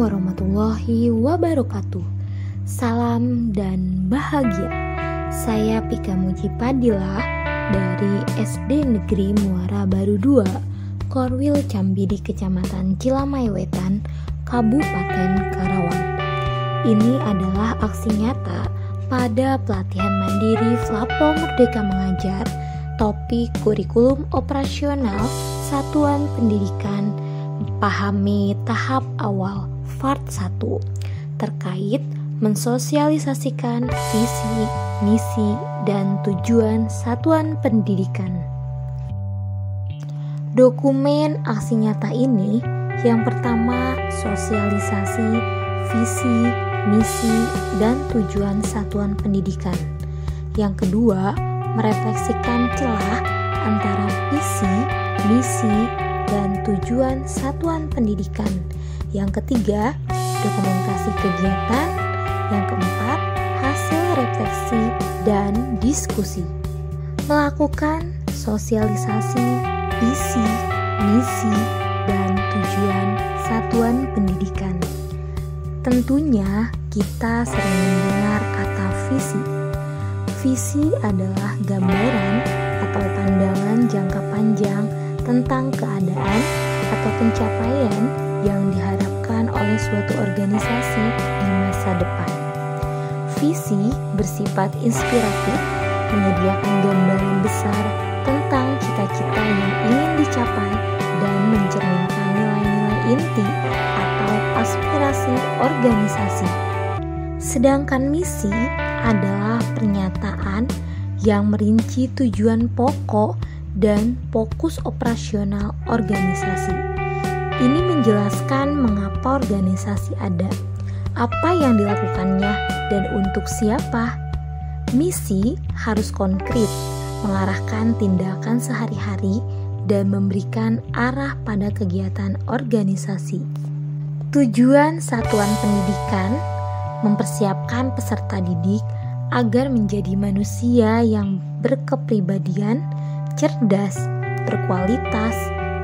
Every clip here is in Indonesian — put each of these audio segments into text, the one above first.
warahmatullahi wabarakatuh. Salam dan bahagia. Saya Pika Mujipadilah dari SD Negeri Muara Baru 2, Korwil Cambidi, Kecamatan Cilamai Wetan, Kabupaten Karawang. Ini adalah aksi nyata pada pelatihan mandiri Flapo Merdeka Mengajar, topik kurikulum operasional Satuan Pendidikan Pahami Tahap Awal Part 1 terkait mensosialisasikan visi, misi, dan tujuan satuan pendidikan. Dokumen aksi nyata ini yang pertama sosialisasi visi, misi, dan tujuan satuan pendidikan. Yang kedua, merefleksikan celah antara visi, misi, dan tujuan satuan pendidikan. Yang ketiga, dokumentasi kegiatan. Yang keempat, hasil refleksi dan diskusi. Melakukan sosialisasi visi, misi, dan tujuan satuan pendidikan. Tentunya kita sering mendengar kata visi. Visi adalah gambaran atau pandangan jangka panjang tentang keadaan atau pencapaian yang diharapkan oleh suatu organisasi di masa depan. Visi bersifat inspiratif, menyediakan gambaran besar tentang cita-cita yang ingin dicapai dan mencerminkan nilai-nilai inti atau aspirasi organisasi. Sedangkan misi adalah pernyataan yang merinci tujuan pokok dan fokus operasional organisasi. Ini menjelaskan mengapa organisasi ada, apa yang dilakukannya, dan untuk siapa. Misi harus konkret, mengarahkan tindakan sehari-hari dan memberikan arah pada kegiatan organisasi. Tujuan satuan pendidikan mempersiapkan peserta didik agar menjadi manusia yang berkepribadian, cerdas, berkualitas,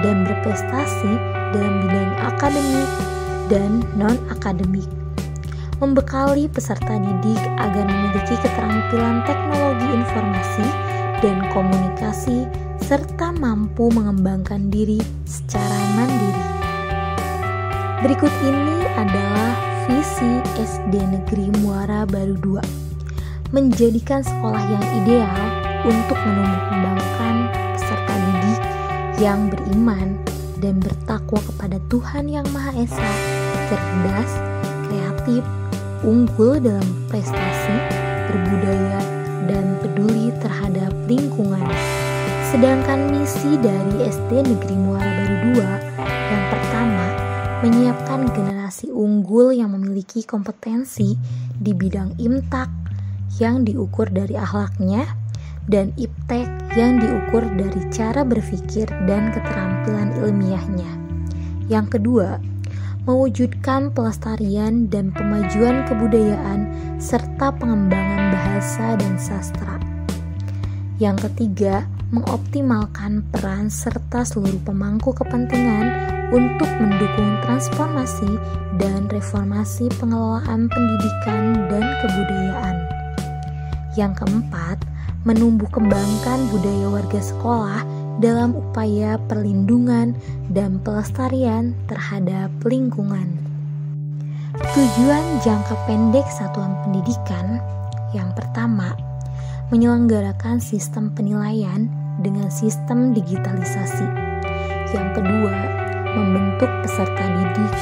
dan berprestasi dalam bidang akademik dan non-akademik. Membekali peserta didik agar memiliki keterampilan teknologi informasi dan komunikasi serta mampu mengembangkan diri secara mandiri. Berikut ini adalah visi SD Negeri Muara Baru 2. Menjadikan sekolah yang ideal untuk menumbuh kembangkan peserta didik yang beriman dan bertakwa kepada Tuhan Yang Maha Esa, cerdas, kreatif, unggul dalam prestasi, berbudaya, dan peduli terhadap lingkungan. Sedangkan misi dari SD Negeri Muara Baru 2 yang pertama, menyiapkan generasi unggul yang memiliki kompetensi di bidang IMTAK yang diukur dari akhlaknya, dan IPTEK yang diukur dari cara berpikir dan keterampilan ilmiahnya. Yang kedua, mewujudkan pelestarian dan pemajuan kebudayaan serta pengembangan bahasa dan sastra. Yang ketiga, mengoptimalkan peran serta seluruh pemangku kepentingan untuk mendukung transformasi dan reformasi pengelolaan pendidikan dan kebudayaan. Yang keempat, menumbuh kembangkan budaya warga sekolah dalam upaya perlindungan dan pelestarian terhadap lingkungan. Tujuan jangka pendek satuan pendidikan yang pertama, menyelenggarakan sistem penilaian dengan sistem digitalisasi. Yang kedua, membentuk peserta didik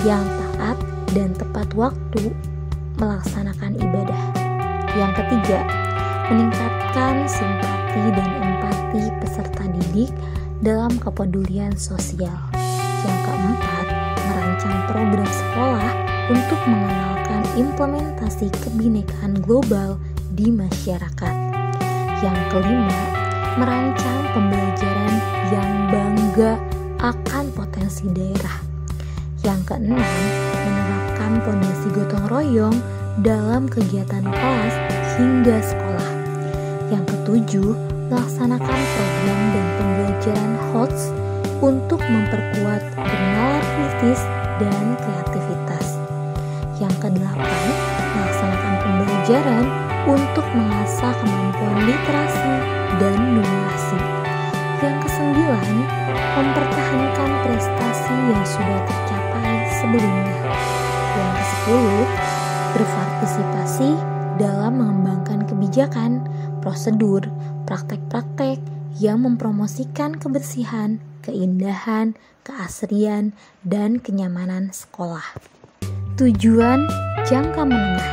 yang taat dan tepat waktu melaksanakan ibadah. Yang ketiga, meningkatkan simpati dan empati peserta didik dalam kepedulian sosial. Yang keempat, merancang program sekolah untuk mengenalkan implementasi kebinekaan global di masyarakat. Yang kelima, merancang pembelajaran yang bangga akan potensi daerah. Yang keenam, menerapkan fondasi gotong royong dalam kegiatan kelas hingga sekolah. Yang ketujuh, melaksanakan program dan pembelajaran HOTS untuk memperkuat bernalar kritis dan kreativitas. Yang kedelapan, melaksanakan pembelajaran untuk mengasah kemampuan literasi dan numerasi. Yang kesembilan, mempertahankan prestasi yang sudah tercapai sebelumnya. Yang kesepuluh, berpartisipasi dalam mengembangkan kebijakan, prosedur, praktek-praktek yang mempromosikan kebersihan, keindahan, keasrian, dan kenyamanan sekolah. Tujuan jangka menengah.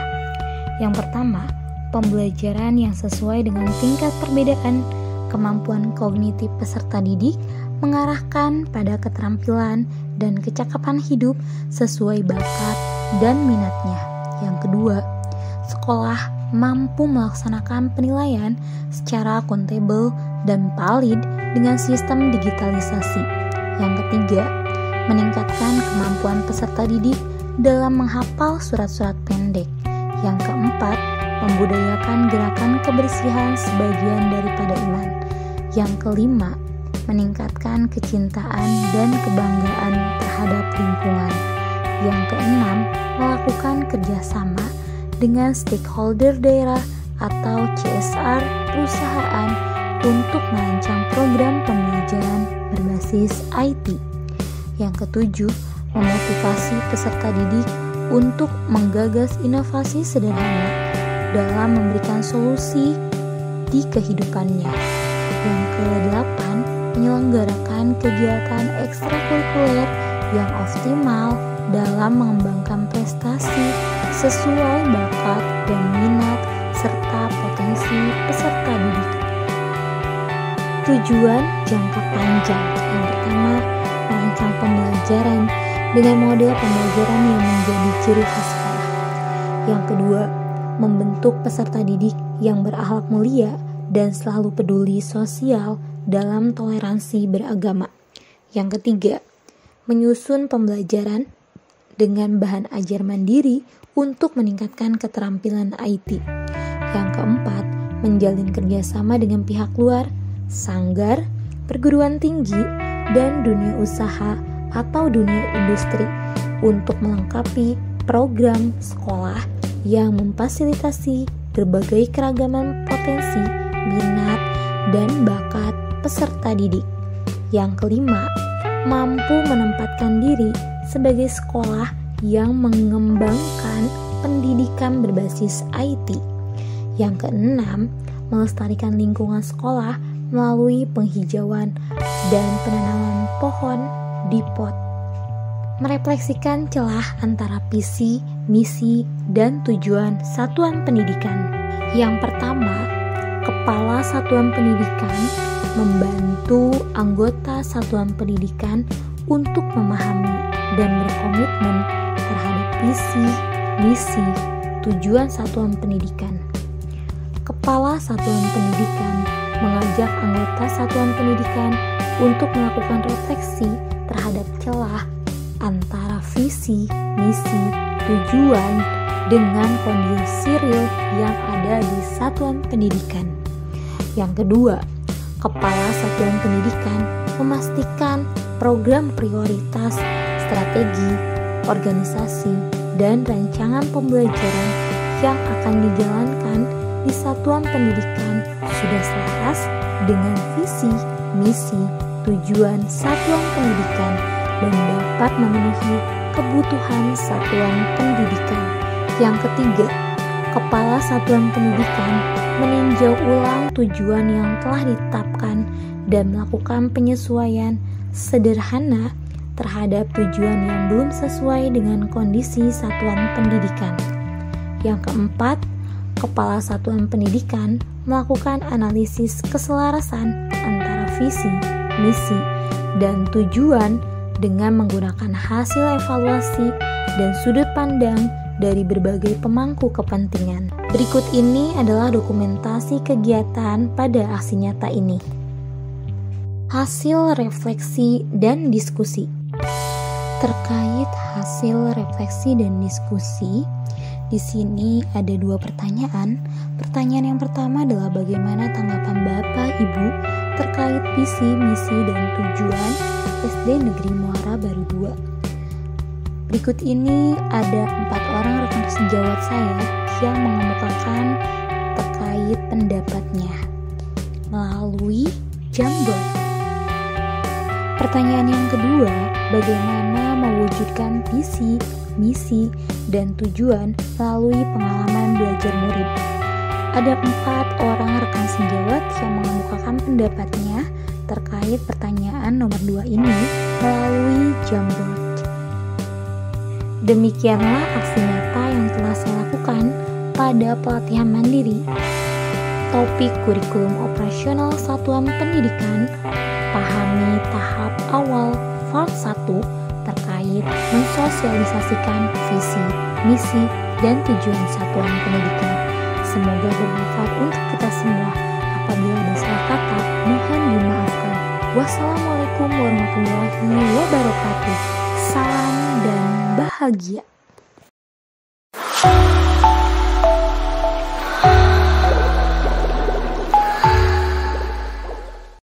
Yang pertama, pembelajaran yang sesuai dengan tingkat perbedaan kemampuan kognitif peserta didik mengarahkan pada keterampilan dan kecakapan hidup sesuai bakat dan minatnya. Yang kedua, sekolah mampu melaksanakan penilaian secara akuntabel dan valid dengan sistem digitalisasi. Yang ketiga, meningkatkan kemampuan peserta didik dalam menghafal surat-surat pendek. Yang keempat, membudayakan gerakan kebersihan sebagian daripada iman. Yang kelima, meningkatkan kecintaan dan kebanggaan terhadap lingkungan. Yang keenam, melakukan kerjasama dengan stakeholder daerah atau CSR perusahaan untuk merancang program pembelajaran berbasis IT. Yang ketujuh, memotivasi peserta didik untuk menggagas inovasi sederhana dalam memberikan solusi di kehidupannya. Yang kedelapan, menyelenggarakan kegiatan ekstrakurikuler yang optimal dalam mengembangkan prestasi sesuai bakat dan minat serta potensi peserta didik. Tujuan jangka panjang. Yang pertama, merancang pembelajaran dengan model pembelajaran yang menjadi ciri khas sekolah. Yang kedua, membentuk peserta didik yang berakhlak mulia dan selalu peduli sosial dalam toleransi beragama. Yang ketiga, menyusun pembelajaran dengan bahan ajar mandiri untuk meningkatkan keterampilan IT. Yang keempat, menjalin kerjasama dengan pihak luar, sanggar, perguruan tinggi, dan dunia usaha atau dunia industri untuk melengkapi program sekolah yang memfasilitasi berbagai keragaman potensi, minat, dan bakat peserta didik. Yang kelima, mampu menempatkan diri sebagai sekolah yang mengembangkan pendidikan berbasis IT. Yang keenam, melestarikan lingkungan sekolah melalui penghijauan dan penanaman pohon di pot. Merefleksikan celah antara visi, misi, dan tujuan satuan pendidikan. Yang pertama, kepala satuan pendidikan membantu anggota satuan pendidikan untuk memahami dan berkomitmen terhadap visi, misi, tujuan satuan pendidikan. Kepala satuan pendidikan mengajak anggota satuan pendidikan untuk melakukan refleksi terhadap celah antara visi, misi, tujuan dengan kondisi real yang ada di satuan pendidikan. Yang kedua, kepala satuan pendidikan memastikan program prioritas, strategi, organisasi, dan rancangan pembelajaran yang akan dijalankan di satuan pendidikan sudah selaras dengan visi, misi, tujuan satuan pendidikan dan dapat memenuhi kebutuhan satuan pendidikan. Yang ketiga, kepala satuan pendidikan meninjau ulang tujuan yang telah ditetapkan dan melakukan penyesuaian sederhana terhadap tujuan yang belum sesuai dengan kondisi satuan pendidikan. Yang keempat, kepala satuan pendidikan melakukan analisis keselarasan antara visi, misi, dan tujuan dengan menggunakan hasil evaluasi dan sudut pandang dari berbagai pemangku kepentingan. Berikut ini adalah dokumentasi kegiatan pada aksi nyata ini. Hasil refleksi dan diskusi. Terkait hasil refleksi dan diskusi, di sini ada 2 pertanyaan. Pertanyaan yang pertama adalah bagaimana tanggapan Bapak Ibu terkait visi, misi, dan tujuan SD Negeri Muara Baru 2. Berikut ini ada 4 orang rekan sejawat saya yang mengemukakan terkait pendapatnya melalui Jamboard. Pertanyaan yang kedua, bagaimana mewujudkan visi, misi, dan tujuan melalui pengalaman belajar murid? Ada 4 orang rekan sejawat yang mengemukakan pendapatnya terkait pertanyaan nomor 2 ini melalui Jamboard. Demikianlah aksi nyata yang telah saya lakukan pada pelatihan mandiri. Topik kurikulum operasional satuan pendidikan, pahami tahap awal part 1 terkait mensosialisasikan visi, misi, dan tujuan satuan pendidikan. Semoga bermanfaat untuk kita semua. Apabila ada salah kata, mohon dimaafkan. Wassalamualaikum warahmatullahi wabarakatuh. Salam dan bahagia.